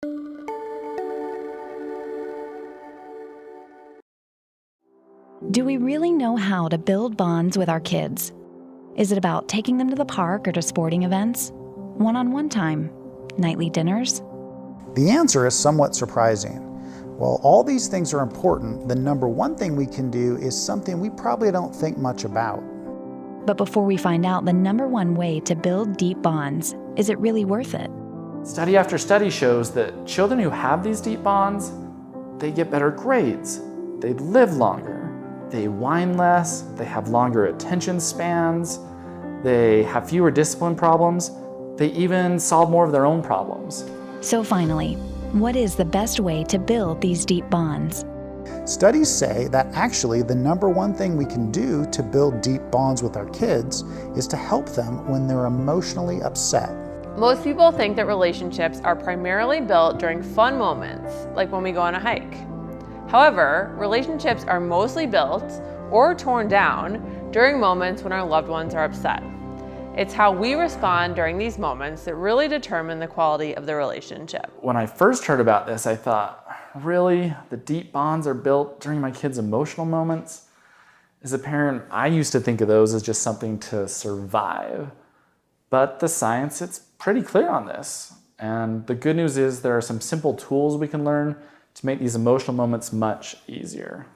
Do we really know how to build bonds with our kids? Is it about taking them to the park or to sporting events? One-on-one time? Nightly dinners? The answer is somewhat surprising. While all these things are important, the number one thing we can do is something we probably don't think much about. But before we find out the number one way to build deep bonds, is it really worth it? Study after study shows that children who have these deep bonds, they get better grades, they live longer, they whine less, they have longer attention spans, they have fewer discipline problems, they even solve more of their own problems. So finally, what is the best way to build these deep bonds? Studies say that actually the number one thing we can do to build deep bonds with our kids is to help them when they're emotionally upset. Most people think that relationships are primarily built during fun moments, like when we go on a hike. However, relationships are mostly built or torn down during moments when our loved ones are upset. It's how we respond during these moments that really determine the quality of the relationship. When I first heard about this, I thought, really? The deep bonds are built during my kids' emotional moments? As a parent, I used to think of those as just something to survive. But the science, it's pretty clear on this. And the good news is there are some simple tools we can learn to make these emotional moments much easier.